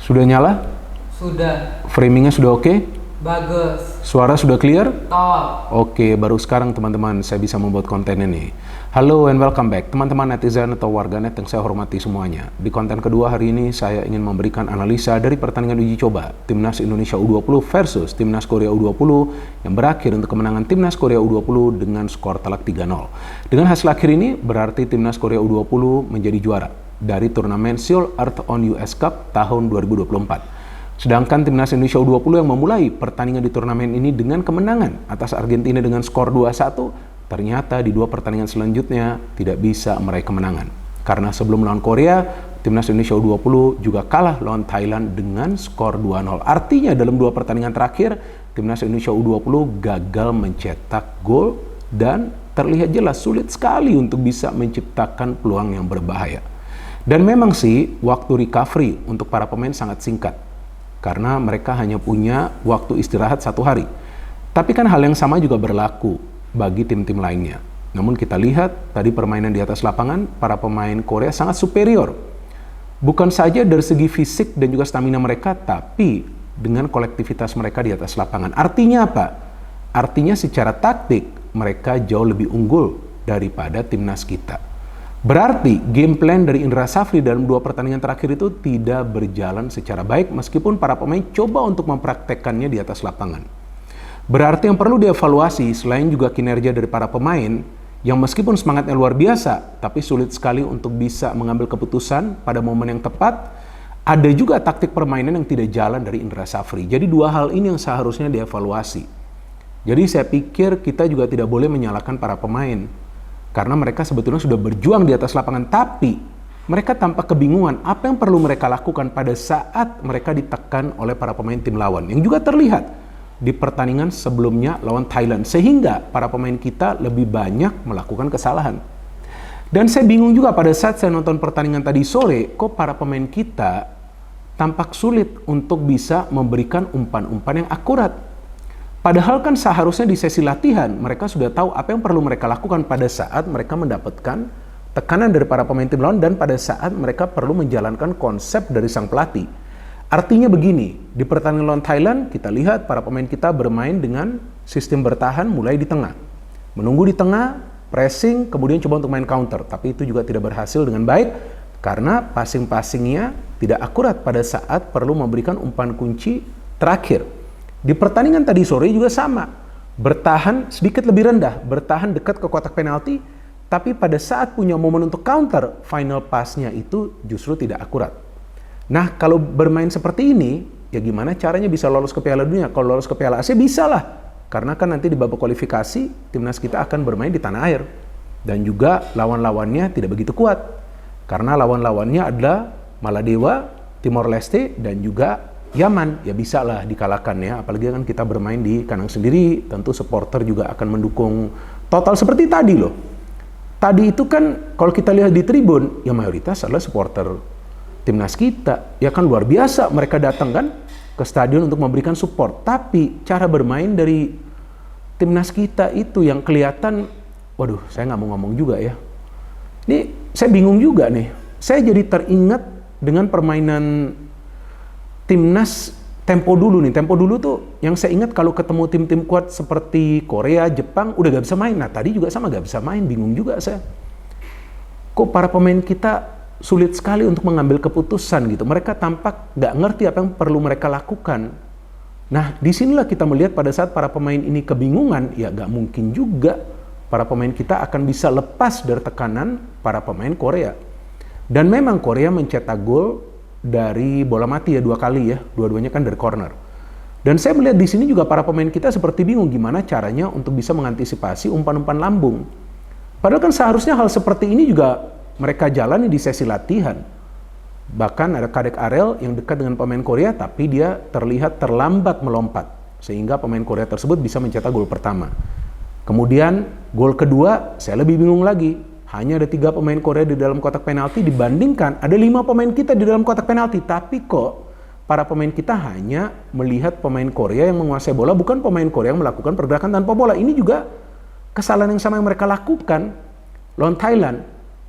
Sudah nyala? Sudah. Framingnya sudah oke? Bagus. Suara sudah clear? Top. Oke, baru sekarang teman-teman saya bisa membuat konten ini. Halo and welcome back teman-teman netizen atau warganet yang saya hormati semuanya. Di konten kedua hari ini saya ingin memberikan analisa dari pertandingan uji coba Timnas Indonesia U20 versus Timnas Korea U20 yang berakhir untuk kemenangan Timnas Korea U20 dengan skor telak 3-0. Dengan hasil akhir ini berarti Timnas Korea U20 menjadi juara dari turnamen Seoul Earth on US Cup tahun 2024. Sedangkan Timnas Indonesia U20 yang memulai pertandingan di turnamen ini dengan kemenangan atas Argentina dengan skor 2-1, ternyata di dua pertandingan selanjutnya tidak bisa meraih kemenangan. Karena sebelum melawan Korea, Timnas Indonesia U20 juga kalah lawan Thailand dengan skor 2-0. Artinya dalam dua pertandingan terakhir, Timnas Indonesia U20 gagal mencetak gol dan terlihat jelas sulit sekali untuk bisa menciptakan peluang yang berbahaya. Dan memang sih, waktu recovery untuk para pemain sangat singkat. Karena mereka hanya punya waktu istirahat 1 hari. Tapi kan hal yang sama juga berlaku bagi tim-tim lainnya. Namun kita lihat tadi permainan di atas lapangan, para pemain Korea sangat superior. Bukan saja dari segi fisik dan juga stamina mereka, tapi dengan kolektivitas mereka di atas lapangan. Artinya apa? Artinya secara taktik mereka jauh lebih unggul daripada timnas kita. Berarti game plan dari Indra Safri dalam dua pertandingan terakhir itu tidak berjalan secara baik meskipun para pemain coba untuk mempraktekkannya di atas lapangan. Berarti yang perlu dievaluasi selain juga kinerja dari para pemain yang meskipun semangatnya luar biasa tapi sulit sekali untuk bisa mengambil keputusan pada momen yang tepat, ada juga taktik permainan yang tidak jalan dari Indra Safri. Jadi dua hal ini yang seharusnya dievaluasi. Jadi saya pikir kita juga tidak boleh menyalahkan para pemain. Karena mereka sebetulnya sudah berjuang di atas lapangan, tapi mereka tampak kebingungan apa yang perlu mereka lakukan pada saat mereka ditekan oleh para pemain tim lawan. Yang juga terlihat di pertandingan sebelumnya lawan Thailand, sehingga para pemain kita lebih banyak melakukan kesalahan. Dan saya bingung juga pada saat saya nonton pertandingan tadi sore, kok para pemain kita tampak sulit untuk bisa memberikan umpan-umpan yang akurat. Padahal kan seharusnya di sesi latihan mereka sudah tahu apa yang perlu mereka lakukan pada saat mereka mendapatkan tekanan dari para pemain tim lawan dan pada saat mereka perlu menjalankan konsep dari sang pelatih. Artinya begini, di pertandingan lawan Thailand kita lihat para pemain kita bermain dengan sistem bertahan mulai di tengah. Menunggu di tengah, pressing, kemudian coba untuk main counter. Tapi itu juga tidak berhasil dengan baik karena passing-passingnya tidak akurat pada saat perlu memberikan umpan kunci terakhir. Di pertandingan tadi sore juga sama, bertahan sedikit lebih rendah, bertahan dekat ke kotak penalti, tapi pada saat punya momen untuk counter, final pass-nya itu justru tidak akurat. Nah, kalau bermain seperti ini, ya gimana caranya bisa lolos ke Piala Dunia? Kalau lolos ke Piala Asia bisa lah, karena kan nanti di babak kualifikasi, timnas kita akan bermain di tanah air. Dan juga lawan-lawannya tidak begitu kuat, karena lawan-lawannya adalah Maladewa, Timor Leste, dan juga Yaman. Ya bisa lah dikalahkan ya, apalagi kan kita bermain di kandang sendiri, tentu supporter juga akan mendukung total seperti tadi loh. Tadi itu kan kalau kita lihat di tribun, ya mayoritas adalah supporter timnas kita. Ya kan luar biasa mereka datang kan ke stadion untuk memberikan support. Tapi cara bermain dari timnas kita itu yang kelihatan, waduh saya nggak mau ngomong juga ya. Ini saya bingung juga nih. Saya jadi teringat dengan permainan timnas tempo dulu nih. Tempo dulu tuh yang saya ingat kalau ketemu tim-tim kuat seperti Korea, Jepang udah gak bisa main. Nah tadi juga sama gak bisa main, bingung juga saya. Kok para pemain kita sulit sekali untuk mengambil keputusan gitu. Mereka tampak gak ngerti apa yang perlu mereka lakukan. Nah disinilah kita melihat pada saat para pemain ini kebingungan, ya gak mungkin juga para pemain kita akan bisa lepas dari tekanan para pemain Korea. Dan memang Korea mencetak gol dari bola mati ya 2 kali ya, dua-duanya kan dari corner. Dan saya melihat di sini juga para pemain kita seperti bingung gimana caranya untuk bisa mengantisipasi umpan-umpan lambung. Padahal kan seharusnya hal seperti ini juga mereka jalani di sesi latihan. Bahkan ada Kadek Arel yang dekat dengan pemain Korea tapi dia terlihat terlambat melompat sehingga pemain Korea tersebut bisa mencetak gol pertama. Kemudian gol kedua saya lebih bingung lagi. Hanya ada 3 pemain Korea di dalam kotak penalti dibandingkan ada 5 pemain kita di dalam kotak penalti. Tapi kok para pemain kita hanya melihat pemain Korea yang menguasai bola, bukan pemain Korea yang melakukan pergerakan tanpa bola. Ini juga kesalahan yang sama yang mereka lakukan lawan Thailand.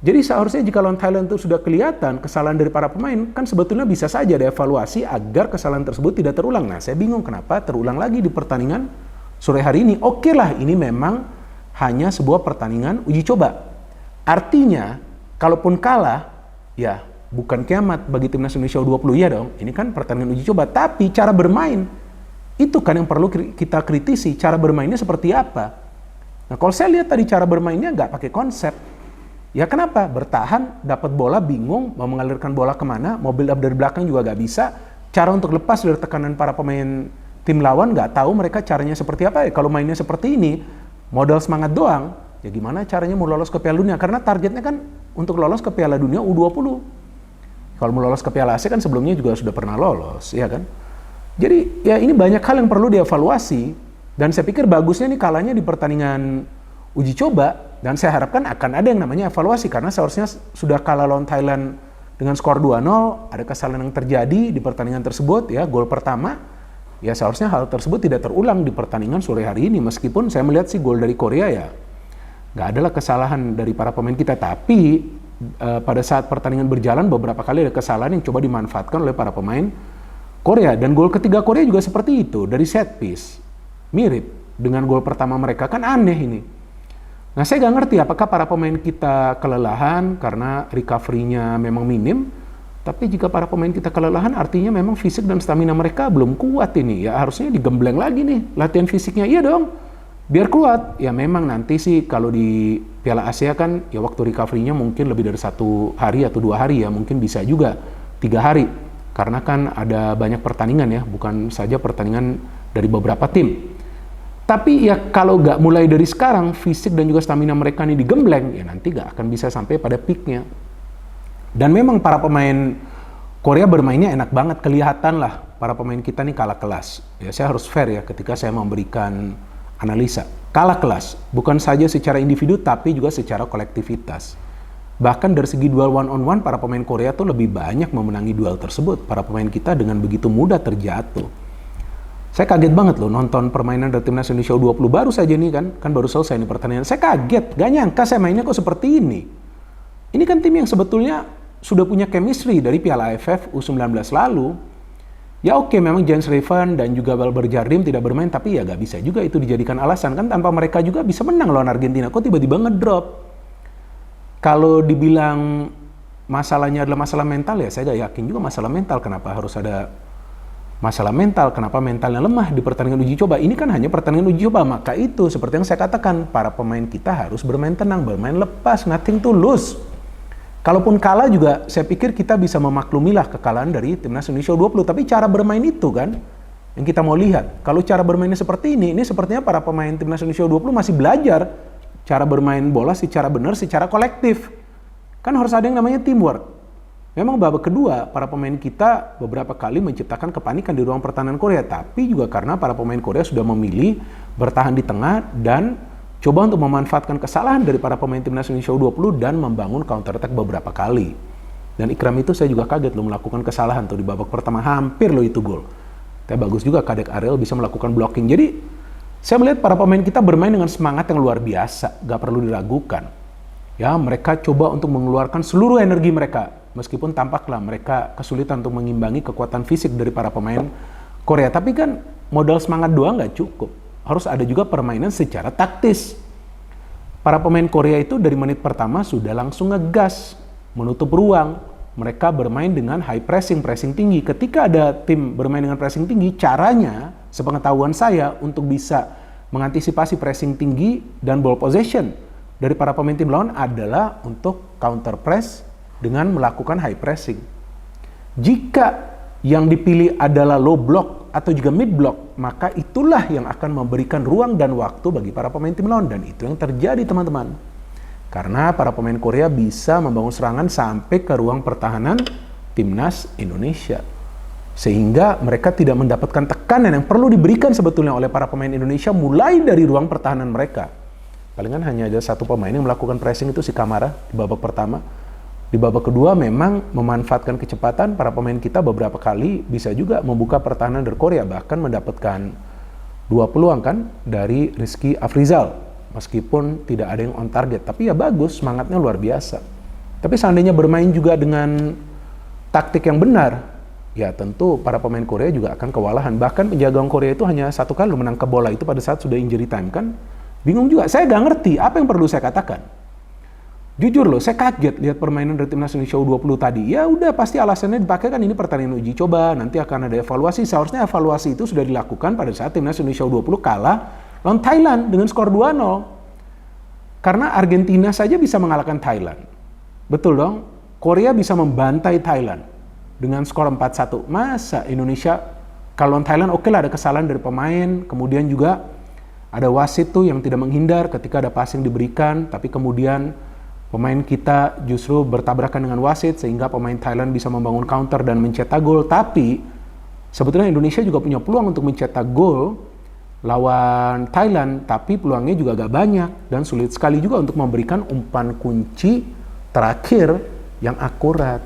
Jadi seharusnya jika lawan Thailand itu sudah kelihatan kesalahan dari para pemain, kan sebetulnya bisa saja dievaluasi agar kesalahan tersebut tidak terulang. Nah, saya bingung kenapa terulang lagi di pertandingan sore hari ini. Oke lah, ini memang hanya sebuah pertandingan uji coba. Artinya, kalaupun kalah, ya bukan kiamat bagi timnas Indonesia U20 ya dong. Ini kan pertandingan uji coba, tapi cara bermain itu kan yang perlu kita kritisi. Cara bermainnya seperti apa? Nah, kalau saya lihat tadi cara bermainnya nggak pakai konsep. Ya kenapa? Bertahan, dapat bola bingung, mau mengalirkan bola kemana, mau build up dari belakang juga nggak bisa. Cara untuk lepas dari tekanan para pemain tim lawan nggak tahu mereka caranya seperti apa. Kalau mainnya seperti ini, modal semangat doang, ya gimana caranya mau lolos ke Piala Dunia? Karena targetnya kan untuk lolos ke Piala Dunia U20. Kalau mau lolos ke Piala Asia kan sebelumnya juga sudah pernah lolos, ya kan? Jadi ya ini banyak hal yang perlu dievaluasi. Dan saya pikir bagusnya nih kalahnya di pertandingan uji coba, dan saya harapkan akan ada yang namanya evaluasi, karena seharusnya sudah kalah lawan Thailand dengan skor 2-0, ada kesalahan yang terjadi di pertandingan tersebut, ya gol pertama, ya seharusnya hal tersebut tidak terulang di pertandingan sore hari ini, meskipun saya melihat sih gol dari Korea ya nggak adalah kesalahan dari para pemain kita, tapi pada saat pertandingan berjalan beberapa kali ada kesalahan yang coba dimanfaatkan oleh para pemain Korea, dan gol ketiga Korea juga seperti itu, dari set piece, mirip dengan gol pertama mereka, kan aneh ini. Nah, saya nggak ngerti apakah para pemain kita kelelahan karena recovery-nya memang minim, tapi jika para pemain kita kelelahan artinya memang fisik dan stamina mereka belum kuat ini. Ya harusnya digembleng lagi nih latihan fisiknya, iya dong, biar kuat. Ya memang nanti sih kalau di Piala Asia kan ya waktu recovery-nya mungkin lebih dari 1 hari atau 2 hari ya, mungkin bisa juga 3 hari. Karena kan ada banyak pertandingan ya, bukan saja pertandingan dari beberapa tim. Tapi ya kalau nggak mulai dari sekarang, fisik dan juga stamina mereka ini digembleng, ya nanti nggak akan bisa sampai pada peaknya. Dan memang para pemain Korea bermainnya enak banget, kelihatan lah para pemain kita nih kalah kelas. Ya saya harus fair ya ketika saya memberikan analisa. Kalah kelas, bukan saja secara individu tapi juga secara kolektivitas. Bahkan dari segi duel one on one, para pemain Korea tuh lebih banyak memenangi duel tersebut. Para pemain kita dengan begitu mudah terjatuh. Saya kaget banget loh nonton permainan dari timnas Indonesia U20 baru saja nih kan baru selesai nih pertandingan. Saya kaget, gak nyangka saya mainnya kok seperti ini. Ini kan tim yang sebetulnya sudah punya chemistry dari Piala AFF U19 lalu. Ya oke, memang Jens Riven dan juga Walber Jardim tidak bermain, tapi ya gak bisa juga itu dijadikan alasan kan, tanpa mereka juga bisa menang lawan Argentina. Kok tiba-tiba ngedrop? Kalau dibilang masalahnya adalah masalah mental, ya saya gak yakin juga masalah mental. Kenapa harus ada masalah mental, kenapa mentalnya lemah di pertandingan uji coba? Ini kan hanya pertandingan uji coba, maka itu seperti yang saya katakan, para pemain kita harus bermain tenang, bermain lepas, nothing to lose. Kalaupun kalah juga, saya pikir kita bisa memaklumilah kekalahan dari timnas Indonesia U20, tapi cara bermain itu kan yang kita mau lihat. Kalau cara bermainnya seperti ini sepertinya para pemain timnas Indonesia U20 masih belajar cara bermain bola secara benar, secara kolektif. Kan harus ada yang namanya teamwork. Memang babak kedua, para pemain kita beberapa kali menciptakan kepanikan di ruang pertahanan Korea, tapi juga karena para pemain Korea sudah memilih bertahan di tengah dan coba untuk memanfaatkan kesalahan dari para pemain timnas Indonesia U20 dan membangun counter attack beberapa kali. Dan Ikram itu saya juga kaget loh melakukan kesalahan tuh di babak pertama, hampir loh itu gol. Tapi bagus juga Kadek Ariel bisa melakukan blocking. Jadi saya melihat para pemain kita bermain dengan semangat yang luar biasa, gak perlu diragukan. Ya, mereka coba untuk mengeluarkan seluruh energi mereka. Meskipun tampaklah mereka kesulitan untuk mengimbangi kekuatan fisik dari para pemain Korea. Tapi kan modal semangat doang nggak cukup. Harus ada juga permainan secara taktis. Para pemain Korea itu dari menit pertama sudah langsung ngegas, menutup ruang. Mereka bermain dengan high pressing tinggi. Ketika ada tim bermain dengan pressing tinggi, caranya, sepengetahuan saya, untuk bisa mengantisipasi pressing tinggi dan ball possession dari para pemain tim lawan adalah untuk counter press dengan melakukan high pressing. Jika yang dipilih adalah low block atau juga mid block, maka itulah yang akan memberikan ruang dan waktu bagi para pemain tim lawan, dan itu yang terjadi teman-teman. Karena para pemain Korea bisa membangun serangan sampai ke ruang pertahanan timnas Indonesia. Sehingga mereka tidak mendapatkan tekanan yang perlu diberikan sebetulnya oleh para pemain Indonesia mulai dari ruang pertahanan mereka. Palingan hanya ada satu pemain yang melakukan pressing, itu si Kamara di babak pertama. Di babak kedua memang memanfaatkan kecepatan para pemain kita beberapa kali bisa juga membuka pertahanan dari Korea, bahkan mendapatkan 2 peluang kan dari Rizky Afrizal meskipun tidak ada yang on target, tapi ya bagus, semangatnya luar biasa. Tapi seandainya bermain juga dengan taktik yang benar, ya tentu para pemain Korea juga akan kewalahan. Bahkan penjaga gawang Korea itu hanya satu kali menangkap bola itu pada saat sudah injury time kan. Bingung juga, saya gak ngerti apa yang perlu saya katakan. Jujur loh, saya kaget lihat permainan dari Timnas Indonesia U20 tadi. Ya udah, pasti alasannya dipakai kan ini pertandingan uji coba, nanti akan ada evaluasi. Seharusnya evaluasi itu sudah dilakukan pada saat Timnas Indonesia U20 kalah lawan Thailand dengan skor 2-0. Karena Argentina saja bisa mengalahkan Thailand. Betul dong? Korea bisa membantai Thailand dengan skor 4-1. Masa Indonesia kalau lawan Thailand oke lah ada kesalahan dari pemain, kemudian juga ada wasit tuh yang tidak menghindar ketika ada passing diberikan, tapi kemudian pemain kita justru bertabrakan dengan wasit sehingga pemain Thailand bisa membangun counter dan mencetak gol. Tapi sebetulnya Indonesia juga punya peluang untuk mencetak gol lawan Thailand, tapi peluangnya juga agak banyak dan sulit sekali juga untuk memberikan umpan kunci terakhir yang akurat.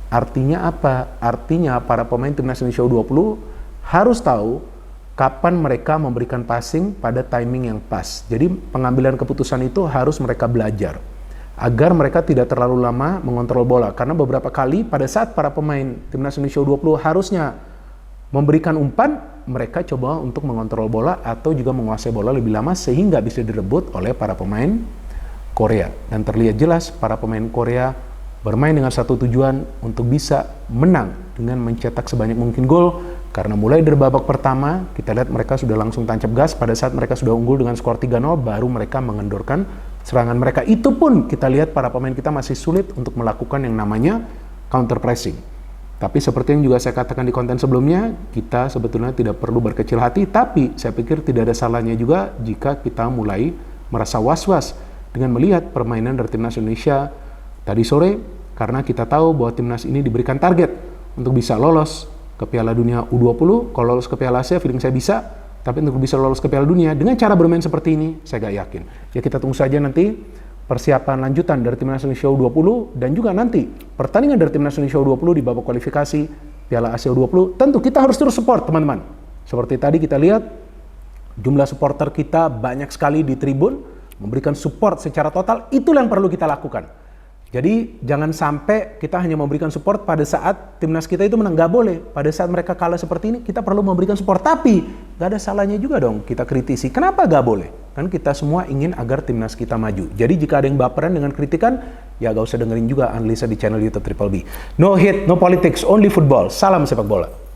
Artinya apa? Artinya para pemain Timnas Indonesia U20 harus tahu kapan mereka memberikan passing pada timing yang pas. Jadi pengambilan keputusan itu harus mereka belajar agar mereka tidak terlalu lama mengontrol bola. Karena beberapa kali pada saat para pemain Timnas Indonesia U20 harusnya memberikan umpan, mereka coba untuk mengontrol bola atau juga menguasai bola lebih lama sehingga bisa direbut oleh para pemain Korea. Dan terlihat jelas para pemain Korea bermain dengan satu tujuan untuk bisa menang dengan mencetak sebanyak mungkin gol. Karena mulai dari babak pertama, kita lihat mereka sudah langsung tancap gas. Pada saat mereka sudah unggul dengan skor 3-0, baru mereka mengendorkan serangan mereka. Itu pun kita lihat para pemain kita masih sulit untuk melakukan yang namanya counter pressing. Tapi seperti yang juga saya katakan di konten sebelumnya, kita sebetulnya tidak perlu berkecil hati, tapi saya pikir tidak ada salahnya juga jika kita mulai merasa was-was dengan melihat permainan dari Timnas Indonesia tadi sore, karena kita tahu bahwa Timnas ini diberikan target untuk bisa lolos ke Piala Dunia U20. Kalau lolos ke Piala Asia, feeling saya bisa, tapi untuk bisa lolos ke Piala Dunia dengan cara bermain seperti ini, saya gak yakin. Ya kita tunggu saja nanti persiapan lanjutan dari Timnas Indonesia U20 dan juga nanti pertandingan dari Timnas Indonesia U20 di babak kualifikasi Piala Asia U20. Tentu kita harus terus support teman-teman. Seperti tadi kita lihat jumlah supporter kita banyak sekali di tribun memberikan support secara total. Itulah yang perlu kita lakukan. Jadi jangan sampai kita hanya memberikan support pada saat timnas kita itu menang, nggak boleh. Pada saat mereka kalah seperti ini, kita perlu memberikan support. Tapi nggak ada salahnya juga dong kita kritisi. Kenapa nggak boleh? Kan kita semua ingin agar timnas kita maju. Jadi jika ada yang baperan dengan kritikan, ya nggak usah dengerin juga analisa di channel YouTube Triple B. No hate, no politics, only football. Salam sepak bola.